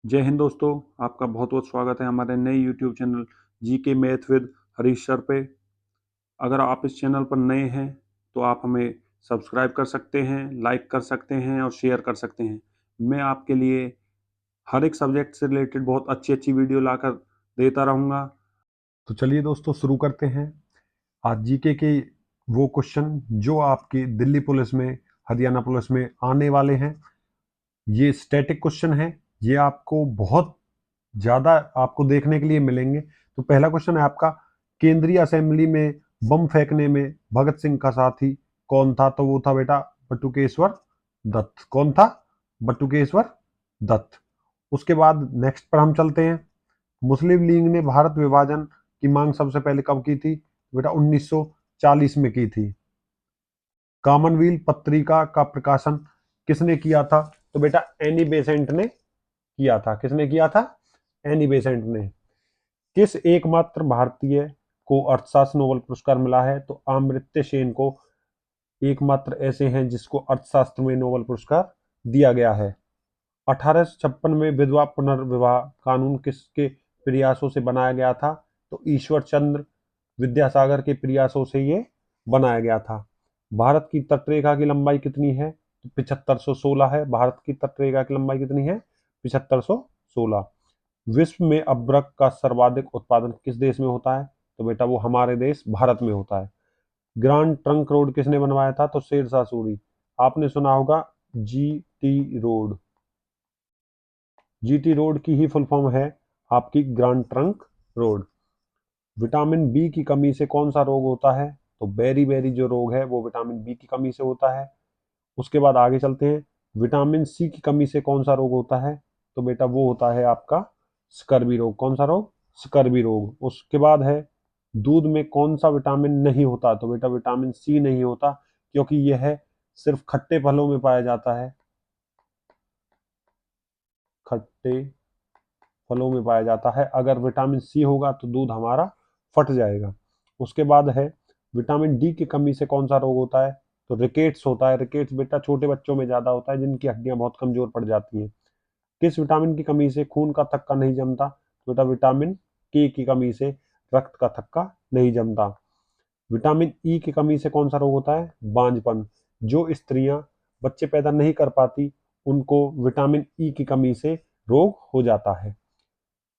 जय हिंद दोस्तों। आपका बहुत बहुत स्वागत है हमारे नए YouTube channel GK math with Harish sir पे। अगर आप इस चैनल पर नए हैं तो आप हमें सब्सक्राइब कर सकते हैं, लाइक कर सकते हैं और शेयर कर सकते हैं। मैं आपके लिए हर एक सब्जेक्ट से रिलेटेड बहुत अच्छी अच्छी वीडियो लाकर देता रहूँगा। तो चलिए दोस्तों शुरू करते हैं आज जीके के वो क्वेश्चन जो आपकी दिल्ली पुलिस में, हरियाणा पुलिस में आने वाले हैं। ये स्टैटिक क्वेश्चन है, ये आपको बहुत ज़्यादा आपको देखने के लिए मिलेंगे। तो पहला क्वेश्चन है आपका, केंद्रीय असेंबली में बम फेंकने में भगत सिंह का साथी कौन था? तो वो था बेटा बटुकेश्वर दत्त। कौन था? बटुकेश्वर दत्त। उसके बाद नेक्स्ट पर हम चलते हैं। मुस्लिम लीग ने भारत विभाजन की मांग सबसे पहले कब की थी? बेटा 1940 में की थी। कॉमनवेल्थ पत्रिका का प्रकाशन किसने किया था? तो बेटा एनी बेसेंट ने किया था। किसने किया था? एनी बेसेंट ने। किस एकमात्र भारतीय को अर्थशास्त्र नोबेल पुरस्कार मिला है? तो अमर्त्य सेन को एकमात्र ऐसे हैं जिसको अर्थशास्त्र में नोबेल पुरस्कार दिया गया है। 1856 में विधवा पुनर्विवाह कानून किसके प्रयासों से बनाया गया था? तो ईश्वर चंद्र विद्यासागर के प्रयासों से ये बनाया गया था। भारत की तटरेखा की लंबाई कितनी है? तो 7516 है। भारत की तटरेखा की लंबाई कितनी है? 7516। विश्व में अभ्रक का सर्वाधिक उत्पादन किस देश में होता है? तो बेटा वो हमारे देश भारत में होता है। ग्रांड ट्रंक रोड किसने बनवाया था? तो शेरशाह सूरी। आपने सुना होगा जीटी रोड। जीटी रोड की ही फुल फॉर्म है आपकी Grand Trunk Road. Vitamin B की कमी से कौन सा रोग होता है? तो बेरी बेरी जो रोग है वो विटामिन बी की कमी से होता है। उसके बाद आगे चलते हैं। विटामिन सी की कमी से कौन सा रोग होता है? तो बेटा वो होता है आपका स्कर्वी रोग। कौन सा रोग? स्कर्वी रोग। उसके बाद है दूध में कौन सा विटामिन नहीं होता? तो बेटा विटामिन सी नहीं होता, क्योंकि यह है सिर्फ खट्टे फलों में पाया जाता है। खट्टे फलों में पाया जाता है। अगर विटामिन सी होगा तो दूध हमारा फट जाएगा। उसके बाद है विटामिन डी की कमी से कौन सा रोग होता है? तो रिकेट्स होता है। रिकेट्स बेटा छोटे बच्चों में ज्यादा होता है जिनकी हड्डियां बहुत कमजोर पड़ जाती हैं। किस विटामिन की कमी से खून का थक्का नहीं जमता? तो बेटा विटामिन के की कमी से रक्त का थक्का नहीं जमता। विटामिन ई की कमी से कौन सा रोग होता है? बांझपन। जो स्त्रियां बच्चे पैदा नहीं कर पाती उनको विटामिन ई की कमी से रोग हो जाता है।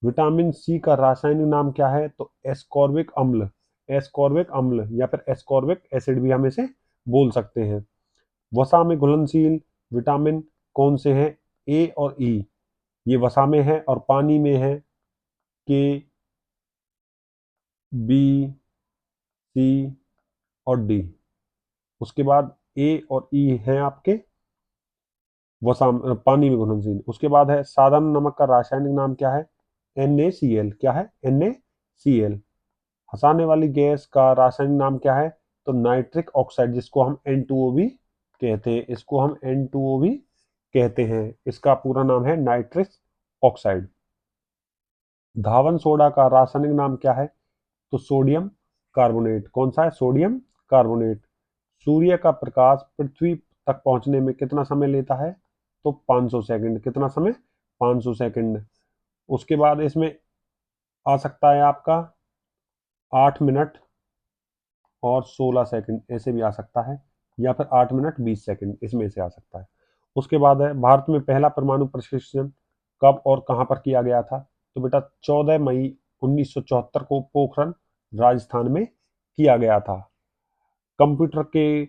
विटामिन सी का रासायनिक नाम क्या है? तो एस्कॉर्बिक अम्ल। एस्कॉर्बिक अम्ल या फिर एस्कॉर्बिक एसिड भी हम इसे बोल सकते हैं। वसा में घुलनशील विटामिन कौन से हैं? ए और ई। ये वसा में है और पानी में है के, बी, सी और डी। उसके बाद ए और ई हैं आपके वसा पानी में घुलनशील। उसके बाद है साधारण नमक का रासायनिक नाम क्या है? NaCl। क्या है? NaCl। हंसाने वाली गैस का रासायनिक नाम क्या है? तो नाइट्रिक ऑक्साइड, जिसको हम N2O भी कहते हैं। इसको हम N2O भी कहते हैं। इसका पूरा नाम है नाइट्रिक ऑक्साइड। धावन सोडा का रासायनिक नाम क्या है? तो सोडियम कार्बोनेट। कौन सा है? Sodium carbonate. सूर्य का प्रकाश पृथ्वी तक पहुंचने में कितना समय लेता है? तो 500 सेकंड। कितना समय? 500 सेकंड। उसके बाद इसमें आ सकता है आपका 8 मिनट और 16 सेकंड, ऐसे भी आ सकता है, या फिर 8 मिनट 20 सेकंड, इसमें से आ सकता है। उसके बाद है भारत में पहला परमाणु परीक्षण कब और कहां पर किया गया था? तो बेटा 14 मई 1974 को पोखरण राजस्थान में किया गया था। कंप्यूटर के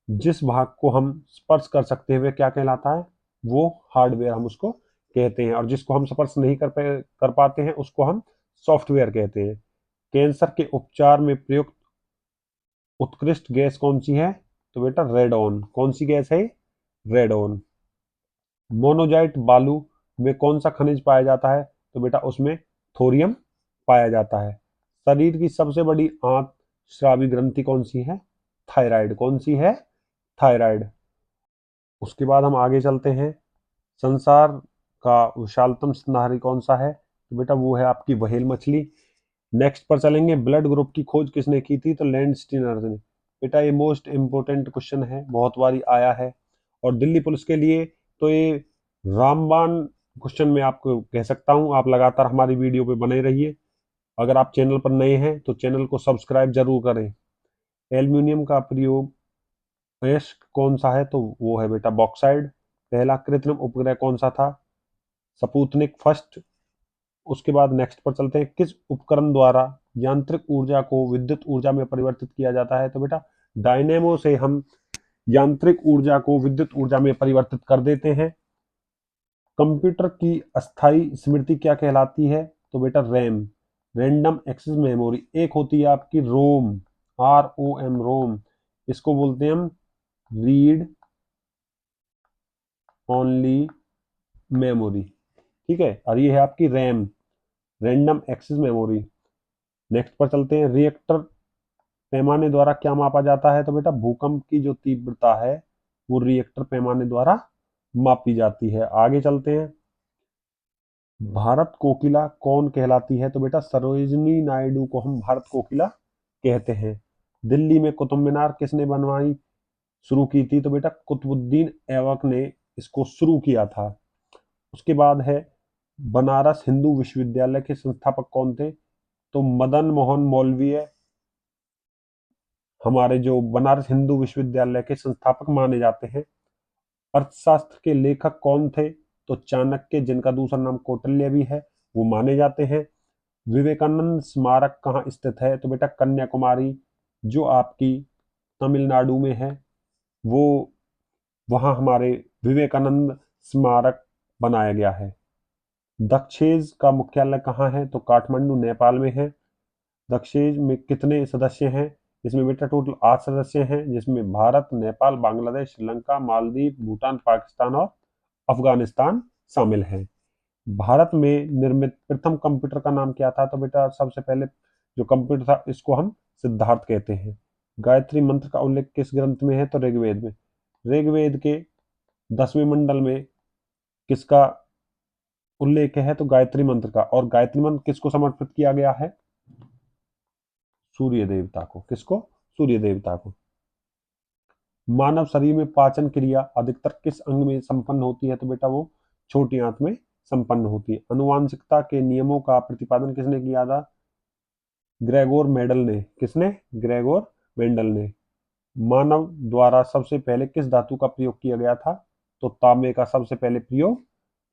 जिस भाग को हम स्पर्श कर सकते हैं वह क्या कहलाता है? वो हार्डवेयर हम उसको कहते हैं, और जिसको हम स्पर्श नहीं कर पाते हैं उसको हम सॉफ्टवेयर कहते हैं। कैंसर के उपचार में प्रयुक्त उत्कृष्ट गैस कौन सी है? तो बेटा रेडॉन। कौन सी गैस है? रेडॉन। मोनोजाइट बालू में कौन सा खनिज पाया जाता है? तो बेटा उसमें थोरियम पाया जाता है। शरीर की सबसे बड़ी आंत स्रावी ग्रंथि कौन सी है? थायराइड। कौन सी है? थायराइड। उसके बाद हम आगे चलते हैं। संसार का विशालतम स्तनधारी कौन सा है? तो बेटा वो है आपकी व्हेल मछली। नेक्स्ट पर चलेंगे। ब्लड ग्रुप की खोज किसने की थी? तो लैंडस्टीनर ने। बेटा ये मोस्ट इंपोर्टेंट क्वेश्चन है, बहुत बारी आया है। और दिल्ली पुलिस के लिए तो ये रामबाण क्वेश्चन मैं आपको कह सकता हूँ, आप लगातार हमारी वीडियो पे बने रहिए। अगर आप चैनल पर नए हैं तो चैनल को सब्सक्राइब जरूर करें। एल्यूमिनियम का प्रयोग अयस्क कौन सा है, तो वो है बेटा बॉक्साइड। पहला कृत्रिम उपग्रह कौन सा था, स्पुतनिक फर्स्ट। उसके बाद नेक्स्ट पर चलते हैं, किस उपकरण द्वारा यांत्रिक ऊर्जा को विद्युत ऊर्जा में परिवर्तित किया जाता है, तो बेटा डायनेमो से हम यांत्रिक ऊर्जा को विद्युत ऊर्जा में परिवर्तित कर देते हैं। कंप्यूटर की अस्थायी स्मृति क्या कहलाती है, तो बेटा रैम, रैंडम एक्सेस मेमोरी। एक होती है आपकी रोम, ROM, रोम, इसको बोलते हैं हम रीड ओनली मेमोरी, ठीक है। और ये है आपकी RAM, random access memory. Next पर चलते हैं, रिएक्टर पैमाने द्वारा क्या मापा जाता है, तो बेटा भूकंप की जो तीव्रता है वो रिएक्टर पैमाने द्वारा मापी जाती है। आगे चलते हैं, भारत कोकिला कौन कहलाती है, तो बेटा सरोजिनी नायडू को हम भारत कोकिला कहते हैं। दिल्ली में कुतुब मीनार किसने बनवाई शुरू की थी, तो बेटा कुतुबुद्दीन ऐबक ने इसको शुरू किया था। उसके बाद है, बनारस हिंदू विश्वविद्यालय के संस्थापक कौन थे, तो मदन मोहन मौलवी हमारे जो बनारस हिंदू विश्वविद्यालय के संस्थापक माने जाते हैं। अर्थशास्त्र के लेखक कौन थे, तो चाणक्य, जिनका दूसरा नाम कौटिल्य भी है, वो माने जाते हैं। विवेकानंद स्मारक कहाँ स्थित है, तो बेटा कन्याकुमारी, जो आपकी तमिलनाडु में है, वो वहाँ हमारे विवेकानंद स्मारक बनाया गया है। दक्षेज का मुख्यालय कहाँ है, तो काठमांडू नेपाल में है। दक्षेज में कितने सदस्य हैं, इसमें बेटा टोटल 8 सदस्य हैं, जिसमें भारत, नेपाल, बांग्लादेश, श्रीलंका, मालदीव, भूटान, पाकिस्तान और अफगानिस्तान शामिल हैं। भारत में निर्मित प्रथम कंप्यूटर का नाम क्या था, तो बेटा सबसे पहले जो कंप्यूटर था इसको हम सिद्धार्थ कहते हैं। गायत्री मंत्र का उल्लेख किस ग्रंथ में है, तो ऋग्वेद में। ऋग्वेद के 10वें मंडल में किसका उल्लेख है, तो गायत्री मंत्र का। और गायत्री मंत्र किसको समर्पित किया गया है, सूर्य देवता को। किसको, सूर्य देवता को। मानव शरीर में पाचन क्रिया अधिकतर किस अंग में संपन्न होती है, तो बेटा वो छोटी आंत में संपन्न होती है। अनुवांशिकता के नियमों का प्रतिपादन किसने किया था, ग्रेगोर मेंडल ने। किसने, ग्रेगोर मेंडल ने। मानव द्वारा सबसे पहले किस धातु का प्रयोग किया गया था, तो तांबे का सबसे पहले प्रयोग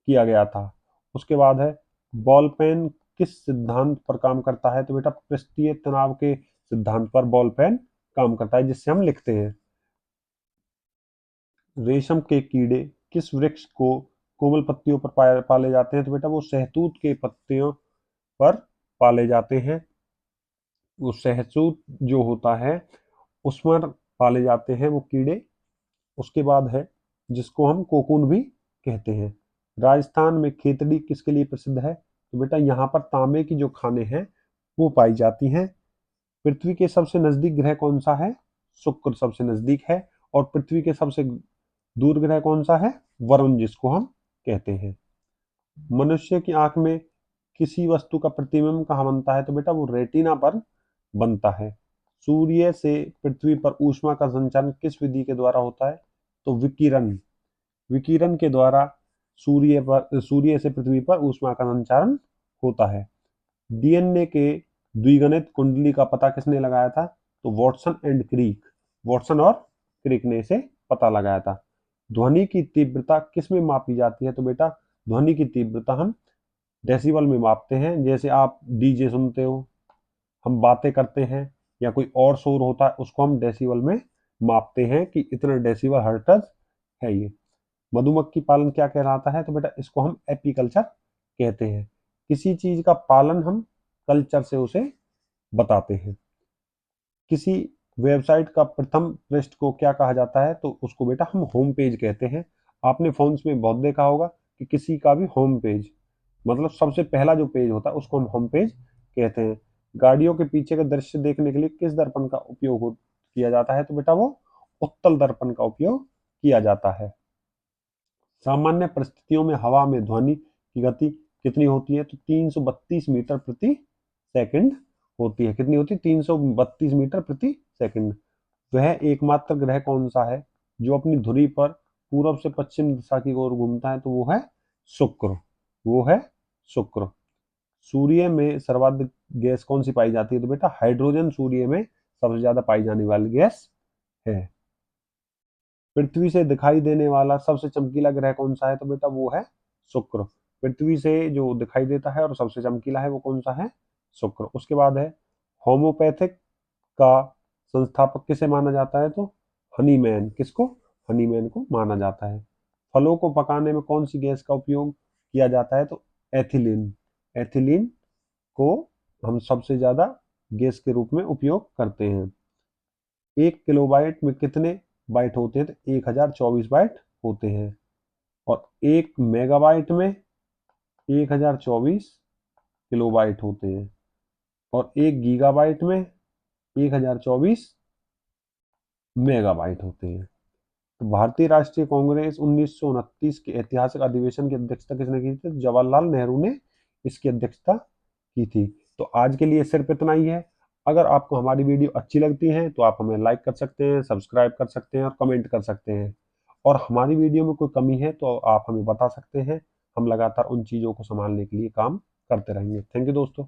किया गया था। उसके बाद है, बॉल पेन किस सिद्धांत पर काम करता है, तो बेटा पृष्ठीय तनाव के सिद्धांत पर बॉल पेन काम करता है, जिससे हम लिखते हैं। रेशम के कीड़े किस वृक्ष को कोमल पत्तियों पर पाले जाते हैं, तो बेटा वो शहतूत के पत्तियों पर पाले जाते हैं। वो शहतूत जो होता है उस पर पाले जाते हैं वो कीड़े। उसके बाद है, जिसको हम कोकून भी कहते हैं। राजस्थान में खेतड़ी किसके लिए प्रसिद्ध है, तो बेटा यहाँ पर तांबे की जो खानें हैं वो पाई जाती हैं। पृथ्वी के सबसे नजदीक ग्रह कौन सा है, शुक्र सबसे नजदीक है। और पृथ्वी के सबसे दूर ग्रह कौन सा है, वरुण, जिसको हम कहते हैं। मनुष्य की आंख में किसी वस्तु का प्रतिबिंब कहाँ बनता है, तो बेटा वो रेटिना पर बनता है। सूर्य से पृथ्वी पर ऊष्मा का संचारण किस विधि के द्वारा होता है, तो विकिरण, विकिरण के द्वारा सूर्य से पृथ्वी पर ऊष्मा का संचारण होता है। डीएनए के द्विगुणित कुंडली का पता किसने लगाया था, तो वॉटसन एंड क्रिक, वॉटसन और क्रिक ने इसे पता लगाया था। ध्वनि की तीव्रता किस में मापी जाती है, तो बेटा ध्वनि की तीव्रता हम डेसिबल में मापते हैं। जैसे आप डीजे सुनते हो, हम बातें करते हैं, या कोई और शोर होता है, उसको हम डेसिबल में मापते हैं कि इतना डेसिबल हर्ट्ज है ये। मधुमक्खी पालन क्या कहलाता है, तो बेटा इसको हम एपीकल्चर कहते हैं। किसी चीज का पालन हम कल्चर से उसे बताते हैं। किसी वेबसाइट का प्रथम पृष्ठ को क्या कहा जाता है, तो उसको बेटा हम होम पेज कहते हैं। आपने फोन्स में बहुत देखा होगा कि किसी का भी होम पेज, मतलब सबसे पहला जो पेज होता है उसको हम होम पेज कहते हैं। गाड़ियों के पीछे का दृश्य देखने के लिए किस दर्पण का उपयोग किया जाता है, तो बेटा वो उत्तल दर्पण का उपयोग किया जाता है। सामान्य परिस्थितियों में हवा में ध्वनि की गति कितनी होती है, तो 332 मीटर प्रति सेकंड होती है। कितनी होती है, 332 मीटर प्रति सेकंड। वह एकमात्र ग्रह कौन सा है जो अपनी धुरी पर पूर्व से पश्चिम दिशा की ओर घूमता है, तो वो है शुक्र। वो है शुक्र। सूर्य में सर्वाधिक गैस कौन सी पाई जाती है? तो बेटा हाइड्रोजन सूर्य में सबसे ज्यादा पाई जाने वाली गैस है। पृथ्वी से दिखाई देने वाला सबसे चमकीला ग्रह कौन सा है? तो बेटा वो है शुक्र। पृथ्वी से जो दिखाई देता है और सबसे चमकीला है वो कौन सा है? शुक्र। उसके बाद है होम्योपैथिक का संस्थापक किसे माना जाता है? तो हनीमैन। किसको? हनीमैन को माना जाता है। फलों को पकाने में कौन सी गैस का उपयोग किया जाता है? तो एथिलीन। एथिलीन को हम सबसे ज्यादा गैस के रूप में उपयोग करते हैं। 1 किलोबाइट में कितने बाइट होते हैं? तो 1024 बाइट होते हैं। और 1 मेगाबाइट में 1024 किलोबाइट होते हैं। और 1 गीगाबाइट में 1024 मेगाबाइट होते हैं। तो भारतीय राष्ट्रीय कांग्रेस 1929 के ऐतिहासिक अधिवेशन की अध्यक्षता किसने की थी? तो जवाहरलाल नेहरू ने इसकी अध्यक्षता की थी। तो आज के लिए सिर्फ इतना ही है। अगर आपको हमारी वीडियो अच्छी लगती है तो आप हमें लाइक कर सकते हैं, सब्सक्राइब कर सकते हैं और कमेंट कर सकते हैं। और हमारी वीडियो में कोई कमी है तो आप हमें बता सकते हैं। हम लगातार उन चीज़ों को संभालने के लिए काम करते रहेंगे। थैंक यू दोस्तों।